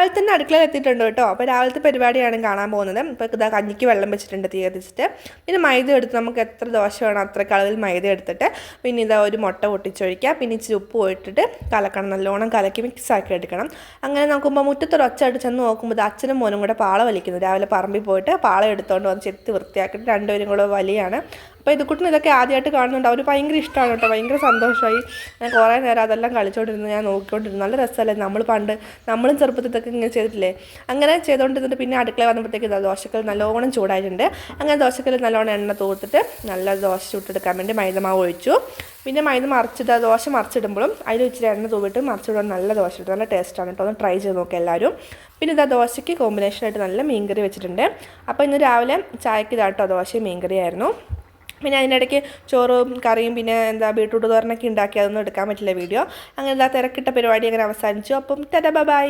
രാവിലെ തന്നെ അടുക്കളയിൽ എത്തിയിട്ടുണ്ട് കേട്ടോ. അപ്പോൾ രാവിലത്തെ പരിപാടിയാണ് കാണാൻ പോകുന്നത്. ഇപ്പോൾ ഇതാ കഞ്ഞിക്ക് വെള്ളം വെച്ചിട്ടുണ്ട്, തീ കത്തിച്ചിട്ട്. പിന്നെ മൈദ എടുത്ത് നമുക്ക് എത്ര ദോശ വേണം അത്രയ്ക്ക് അളവിൽ മൈദ എടുത്തിട്ട് പിന്നെ ഇതാ ഒരു മുട്ട പൊട്ടിച്ചൊഴിക്കുക. പിന്നെ ഇച്ചിരി ഉപ്പ് പോയിട്ടിട്ട് കലക്കണം, നല്ലോണം കലക്കി മിക്സ് ആക്കി എടുക്കണം. അങ്ങനെ നോക്കുമ്പോൾ മുറ്റത്തൊരു ഒച്ചയായിട്ട് ചെന്ന് നോക്കുമ്പോൾ അച്ഛനും മോനും കൂടെ പാള വലിക്കുന്നു. രാവിലെ പറമ്പിൽ പോയിട്ട് പാള എടുത്തുകൊണ്ട് വന്ന് ചെത്തി വൃത്തിയാക്കിയിട്ട് രണ്ടുപേരും കൂടെ വലിയാണ്. അപ്പോൾ ഇത് കുട്ടിന് ഇതൊക്കെ ആദ്യമായിട്ട് കാണുന്നുണ്ട്. അവർ ഭയങ്കര ഇഷ്ടമാണ് കേട്ടോ, ഭയങ്കര സന്തോഷമായി. ഞാൻ കുറേ നേരം അതെല്ലാം കളിച്ചുകൊണ്ടിരുന്നു, ഞാൻ നോക്കിക്കൊണ്ടിരുന്നു. നല്ല രസമല്ലേ, നമ്മളും ചെറുപ്പത്തിൽ ഇതൊക്കെ ഇങ്ങനെ ചെയ്തിട്ടില്ലേ. അങ്ങനെ ചെയ്തുകൊണ്ടിരുന്നിട്ട് പിന്നെ അടുക്കള വന്നപ്പോഴത്തേക്ക് ദോശക്കൽ നല്ലോണം ചൂടായിട്ടുണ്ട്. അങ്ങനെ ദോശക്കൽ നല്ലോണം എണ്ണ തൂത്തിട്ട് നല്ല ദോശ ചുട്ടെടുക്കാൻ വേണ്ടി മൈദമാവ് ഒഴിച്ചു. പിന്നെ മൈദ മറിച്ചിട്ട് ദോശ മറിച്ചിടുമ്പോഴും അതിൽ ഇച്ചിരി എണ്ണ തൂവിട്ട് മറിച്ചിടുമ്പോൾ നല്ല ദോശ കിട്ടും. നല്ല ടേസ്റ്റാണ് കേട്ടോ, ഒന്ന് ട്രൈ ചെയ്ത് നോക്കുക എല്ലാവരും. പിന്നെ ഇതാ ദോശയ്ക്ക് കോമ്പിനേഷനായിട്ട് നല്ല മീൻകറി വെച്ചിട്ടുണ്ട്. അപ്പോൾ ഇന്ന് രാവിലെ ചായക്ക് ഇതാട്ടോ ദോശയും മീൻകറിയായിരുന്നു. പിന്നെ അതിൻ്റെ ഇടയ്ക്ക് ചോറും കറിയും പിന്നെ ബീട്രൂട്ട് തോരനൊക്കെ ഉണ്ടാക്കി, അതൊന്നും എടുക്കാൻ പറ്റില്ല വീഡിയോ. അങ്ങനെ തിരക്കിട്ട പരിപാടി അങ്ങനെ അവസാനിച്ചു. അപ്പം ടാറ്റാ ബൈ.